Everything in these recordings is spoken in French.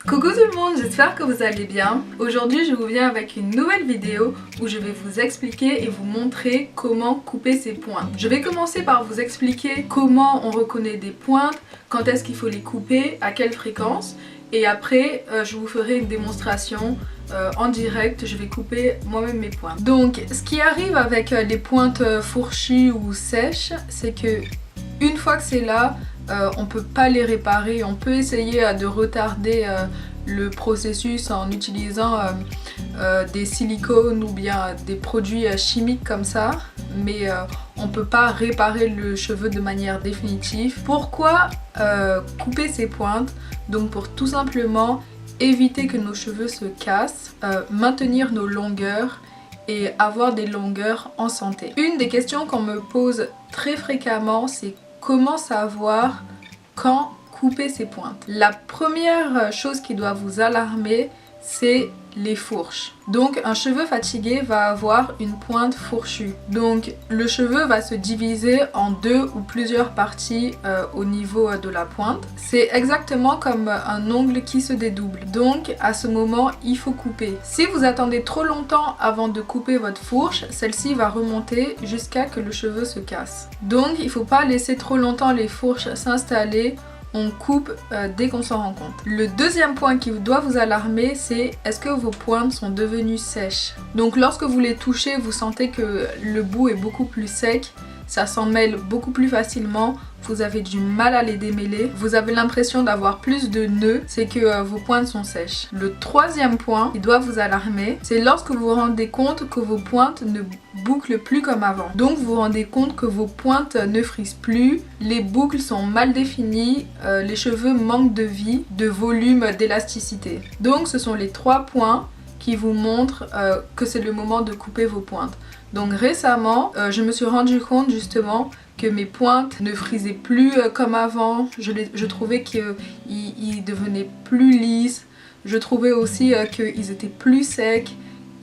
Coucou tout le monde, j'espère que vous allez bien. Aujourd'hui je vous viens avec une nouvelle vidéo où je vais vous expliquer et vous montrer comment couper ses pointes. Je vais commencer par vous expliquer comment on reconnaît des pointes, quand est-ce qu'il faut les couper, à quelle fréquence. Et après je vous ferai une démonstration en direct, je vais couper moi-même mes pointes. Donc ce qui arrive avec les pointes fourchues ou sèches, c'est que une fois que c'est là, on peut pas les réparer. On peut essayer de retarder le processus en utilisant des silicones ou bien des produits chimiques comme ça, mais on peut pas réparer le cheveu de manière définitive. Pourquoi couper ses pointes? Donc pour tout simplement éviter que nos cheveux se cassent, maintenir nos longueurs et avoir des longueurs en santé. Une des questions qu'on me pose très fréquemment, c'est comment savoir quand couper ses pointes. La première chose qui doit vous alarmer, c'est les fourches. Donc un cheveu fatigué va avoir une pointe fourchue. Donc le cheveu va se diviser en deux ou plusieurs parties au niveau de la pointe. C'est exactement comme un ongle qui se dédouble. Donc à ce moment, il faut couper. Si vous attendez trop longtemps avant de couper votre fourche, celle-ci va remonter jusqu'à que le cheveu se casse. Donc il ne faut pas laisser trop longtemps les fourches s'installer. On coupe dès qu'on s'en rend compte. Le deuxième point qui doit vous alarmer, c'est est-ce que vos pointes sont devenues sèches. Donc lorsque vous les touchez, vous sentez que le bout est beaucoup plus sec, ça s'en mêle beaucoup plus facilement, vous avez du mal à les démêler, vous avez l'impression d'avoir plus de nœuds, c'est que vos pointes sont sèches. Le troisième point qui doit vous alarmer, c'est lorsque vous vous rendez compte que vos pointes ne bouclent plus comme avant. Donc vous vous rendez compte que vos pointes ne frisent plus, les boucles sont mal définies, les cheveux manquent de vie, de volume, d'élasticité. Donc ce sont les trois points qui vous montrent que c'est le moment de couper vos pointes. Donc récemment, je me suis rendu compte justement que mes pointes ne frisaient plus comme avant. Je trouvais qu'ils devenaient plus lisses. Je trouvais aussi qu'ils étaient plus secs.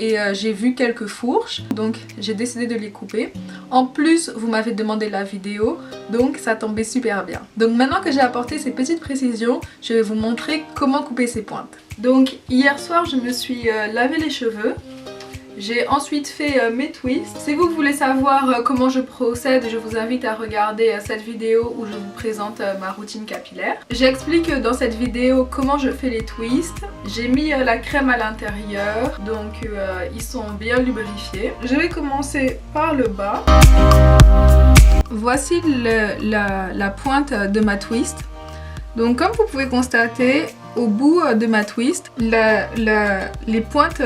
Et j'ai vu quelques fourches, donc j'ai décidé de les couper. En plus, vous m'avez demandé la vidéo, donc ça tombait super bien. Donc maintenant que j'ai apporté ces petites précisions, je vais vous montrer comment couper ces pointes. Donc hier soir, je me suis lavé les cheveux. J'ai ensuite fait mes twists. Si vous voulez savoir comment je procède, je vous invite à regarder cette vidéo où je vous présente ma routine capillaire. J'explique dans cette vidéo comment je fais les twists. J'ai mis la crème à l'intérieur, donc ils sont bien lubrifiés. Je vais commencer par le bas. Voici la pointe de ma twist. Donc comme vous pouvez constater, au bout de ma twist, la pointe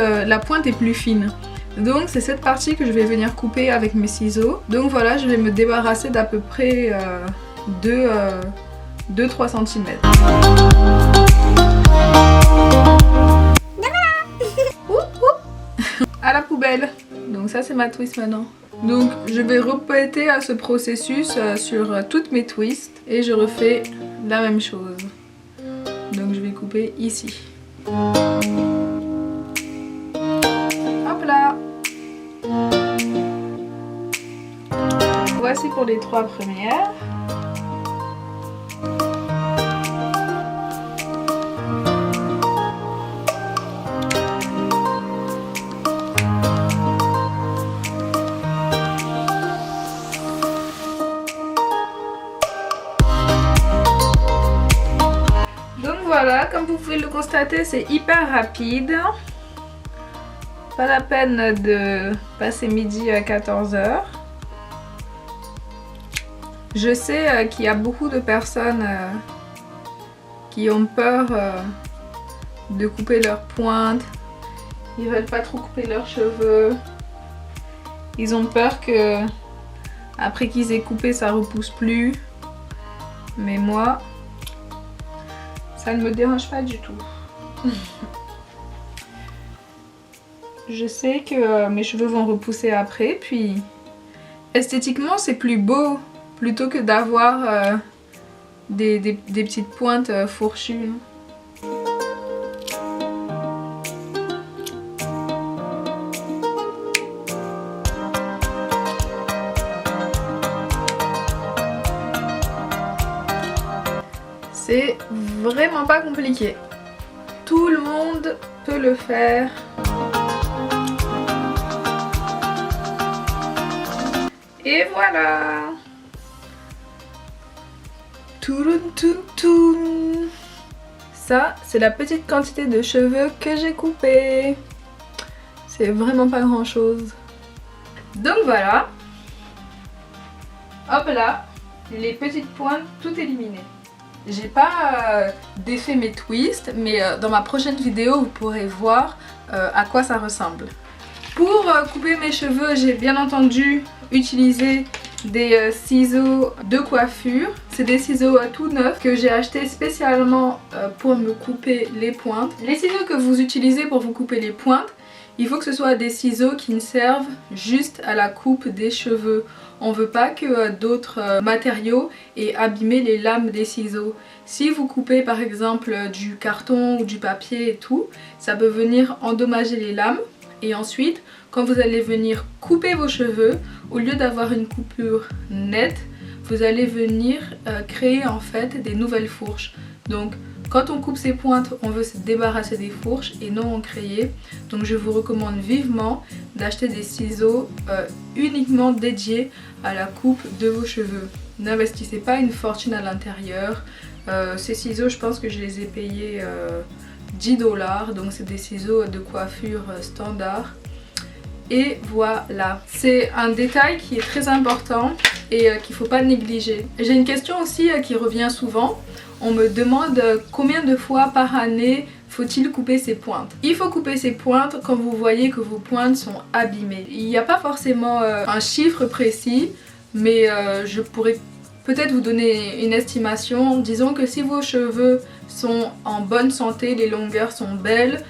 est plus fine. Donc c'est cette partie que je vais venir couper avec mes ciseaux. Donc voilà, je vais me débarrasser d'à peu près 2-3 cm. À la poubelle. Donc ça c'est ma twist maintenant. Donc je vais répéter ce processus sur toutes mes twists et je refais la même chose. Donc je vais couper ici. Hop là. Voici pour les trois premières. Voilà, comme vous pouvez le constater, c'est hyper rapide. Pas la peine de passer midi à 14 h. Je sais qu'il y a beaucoup de personnes qui ont peur de couper leurs pointes. Ils veulent pas trop couper leurs cheveux. Ils ont peur que après qu'ils aient coupé, ça repousse plus. Mais moi, ça ne me dérange pas du tout. Je sais que mes cheveux vont repousser après, puis esthétiquement c'est plus beau plutôt que d'avoir des petites pointes fourchues. C'est vraiment pas compliqué. monde peut le faire. Et voilà. Touloun, toun, toun. Ça, c'est la petite quantité de cheveux que j'ai coupé. C'est vraiment pas grand chose. Donc voilà. Hop là, les petites pointes, tout éliminé. J'ai pas défait mes twists, mais dans ma prochaine vidéo, vous pourrez voir à quoi ça ressemble. Pour couper mes cheveux, j'ai bien entendu utilisé des ciseaux de coiffure. C'est des ciseaux tout neufs que j'ai achetés spécialement pour me couper les pointes. Les ciseaux que vous utilisez pour vous couper les pointes, il faut que ce soit des ciseaux qui ne servent juste à la coupe des cheveux. On ne veut pas que d'autres matériaux aient abîmé les lames des ciseaux. Si vous coupez par exemple du carton ou du papier et tout, ça peut venir endommager les lames. Et ensuite, quand vous allez venir couper vos cheveux, au lieu d'avoir une coupure nette, vous allez venir créer en fait des nouvelles fourches. Donc quand on coupe ses pointes, on veut se débarrasser des fourches et non en créer. Donc je vous recommande vivement d'acheter des ciseaux uniquement dédiés à la coupe de vos cheveux. N'investissez pas une fortune à l'intérieur. Ces ciseaux, je pense que je les ai payés 10 $, donc c'est des ciseaux de coiffure standard. Et voilà, c'est un détail qui est très important et qu'il ne faut pas négliger. J'ai une question aussi qui revient souvent. On me demande combien de fois par année faut-il couper ses pointes. Il faut couper ses pointes quand vous voyez que vos pointes sont abîmées. Il n'y a pas forcément un chiffre précis, mais je pourrais peut-être vous donner une estimation. Disons que si vos cheveux sont en bonne santé, les longueurs sont belles,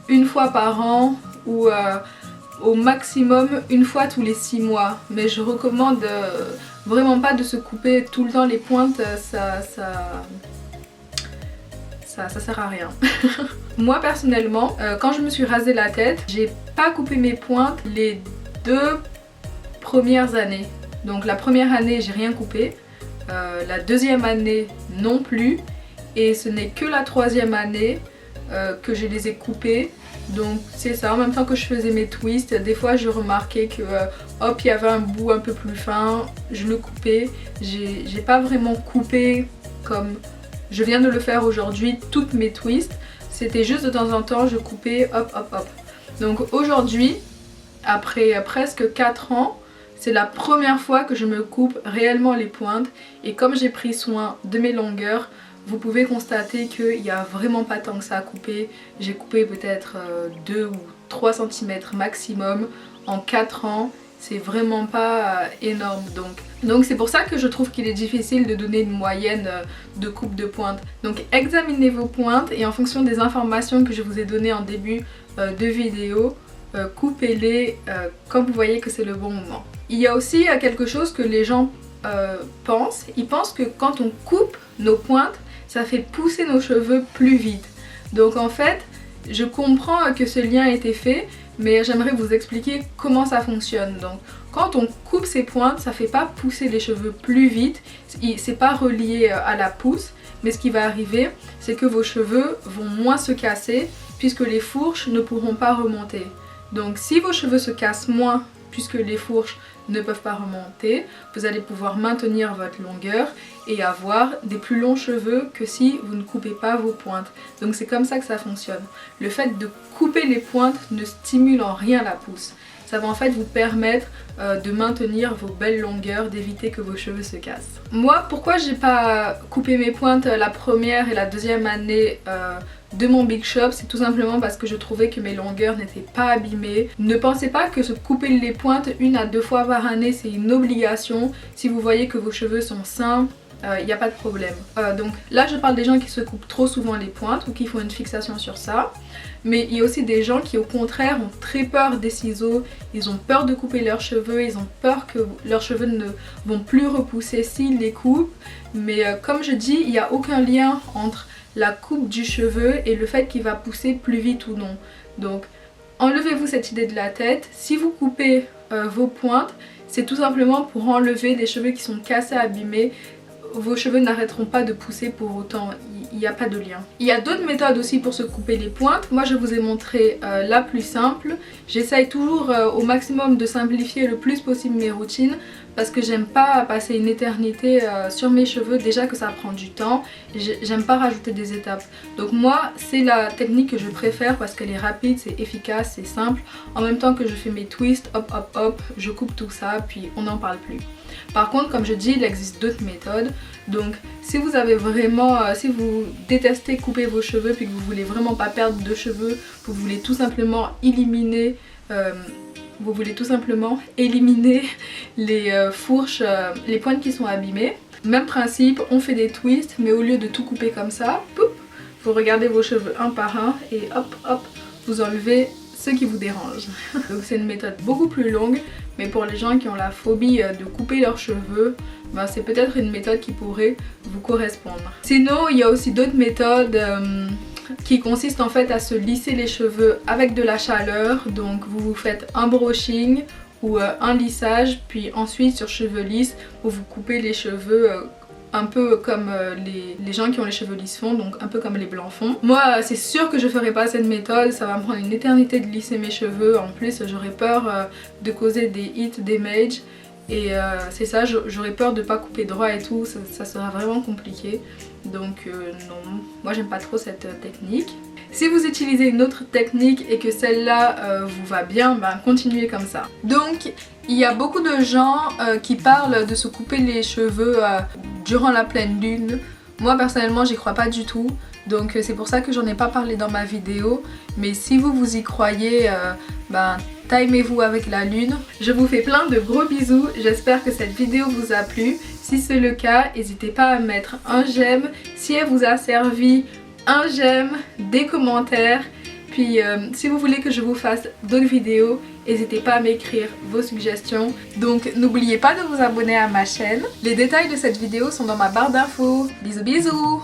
une fois par an ou au maximum une fois tous les 6 mois. Mais je recommande vraiment pas de se couper tout le temps les pointes, ça sert à rien. Moi personnellement, quand je me suis rasé la tête, j'ai pas coupé mes pointes les 2 premières années. Donc la première année j'ai rien coupé, la deuxième année non plus, et ce n'est que la troisième année que je les ai coupées. Donc c'est ça, en même temps que je faisais mes twists, des fois je remarquais que hop, il y avait un bout un peu plus fin, je le coupais. J'ai pas vraiment coupé comme je viens de le faire aujourd'hui toutes mes twists, c'était juste de temps en temps je coupais hop hop hop. Donc aujourd'hui, après presque 4 ans, c'est la première fois que je me coupe réellement les pointes, et comme j'ai pris soin de mes longueurs, vous pouvez constater qu'il n'y a vraiment pas tant que ça à couper. J'ai coupé peut-être 2 ou 3 cm maximum en 4 ans. C'est vraiment pas énorme. Donc c'est pour ça que je trouve qu'il est difficile de donner une moyenne de coupe de pointe. Donc examinez vos pointes et en fonction des informations que je vous ai données en début de vidéo, coupez-les quand vous voyez que c'est le bon moment. Il y a aussi quelque chose que les gens pensent. Ils pensent que quand on coupe nos pointes, ça fait pousser nos cheveux plus vite. Donc en fait, je comprends que ce lien a été fait, mais j'aimerais vous expliquer comment ça fonctionne. Donc quand on coupe ses pointes, ça fait pas pousser les cheveux plus vite, c'est pas relié à la pousse, mais ce qui va arriver, c'est que vos cheveux vont moins se casser puisque les fourches ne pourront pas remonter. Donc si vos cheveux se cassent moins puisque les fourches ne peuvent pas remonter, vous allez pouvoir maintenir votre longueur et avoir des plus longs cheveux que si vous ne coupez pas vos pointes. Donc c'est comme ça que ça fonctionne. Le fait de couper les pointes ne stimule en rien la pousse. Ça va en fait vous permettre de maintenir vos belles longueurs, d'éviter que vos cheveux se cassent. Moi, pourquoi j'ai pas coupé mes pointes la première et la deuxième année de mon Big Shop, c'est tout simplement parce que je trouvais que mes longueurs n'étaient pas abîmées. Ne pensez pas que se couper les pointes 1 à 2 fois par année c'est une obligation. Si vous voyez que vos cheveux sont sains, il n'y a pas de problème. Donc là je parle des gens qui se coupent trop souvent les pointes ou qui font une fixation sur ça. Mais il y a aussi des gens qui au contraire ont très peur des ciseaux, ils ont peur de couper leurs cheveux, ils ont peur que leurs cheveux ne vont plus repousser s'ils les coupent. Mais comme je dis, il n'y a aucun lien entre la coupe du cheveu et le fait qu'il va pousser plus vite ou non. Donc enlevez-vous cette idée de la tête. Si vous coupez vos pointes, c'est tout simplement pour enlever des cheveux qui sont cassés, abîmés. Vos cheveux n'arrêteront pas de pousser pour autant. il n'y a pas de lien. Il y a d'autres méthodes aussi pour se couper les pointes. Moi je vous ai montré la plus simple. J'essaye toujours au maximum de simplifier le plus possible mes routines parce que j'aime pas passer une éternité sur mes cheveux, déjà que ça prend du temps, j'aime pas rajouter des étapes. Donc moi c'est la technique que je préfère parce qu'elle est rapide, c'est efficace, c'est simple. En même temps que je fais mes twists, hop hop hop, je coupe tout ça puis on n'en parle plus. Par contre, comme je dis, il existe d'autres méthodes. Donc si vous avez vraiment, si vous détestez couper vos cheveux puis que vous voulez vraiment pas perdre de cheveux, vous voulez tout simplement éliminer les fourches, les pointes qui sont abîmées. Même principe, on fait des twists, mais au lieu de tout couper comme ça, poup, vous regardez vos cheveux un par un et hop hop, vous enlevez ce qui vous dérange. Donc c'est une méthode beaucoup plus longue, mais pour les gens qui ont la phobie de couper leurs cheveux, ben c'est peut-être une méthode qui pourrait vous correspondre. Sinon, il y a aussi d'autres méthodes qui consistent en fait à se lisser les cheveux avec de la chaleur. Donc vous faites un brushing ou un lissage, puis ensuite sur cheveux lisses, vous coupez les cheveux un peu comme les gens qui ont les cheveux lisses font, donc un peu comme les blancs font. Moi c'est sûr que je ferai pas cette méthode, ça va me prendre une éternité de lisser mes cheveux, en plus j'aurais peur de causer des heat damage et c'est ça, j'aurais peur de pas couper droit et tout, ça sera vraiment compliqué. Donc non, moi j'aime pas trop cette technique. Si vous utilisez une autre technique et que celle-là vous va bien, ben continuez comme ça. Donc il y a beaucoup de gens qui parlent de se couper les cheveux durant la pleine lune. Moi personnellement j'y crois pas du tout, donc c'est pour ça que j'en ai pas parlé dans ma vidéo. Mais si vous y croyez, ben timez-vous avec la lune. Je vous fais plein de gros bisous, j'espère que cette vidéo vous a plu. Si c'est le cas, n'hésitez pas à mettre un j'aime. Si elle vous a servi, un j'aime, des commentaires. Puis si vous voulez que je vous fasse d'autres vidéos, n'hésitez pas à m'écrire vos suggestions. Donc n'oubliez pas de vous abonner à ma chaîne. Les détails de cette vidéo sont dans ma barre d'infos. Bisous bisous!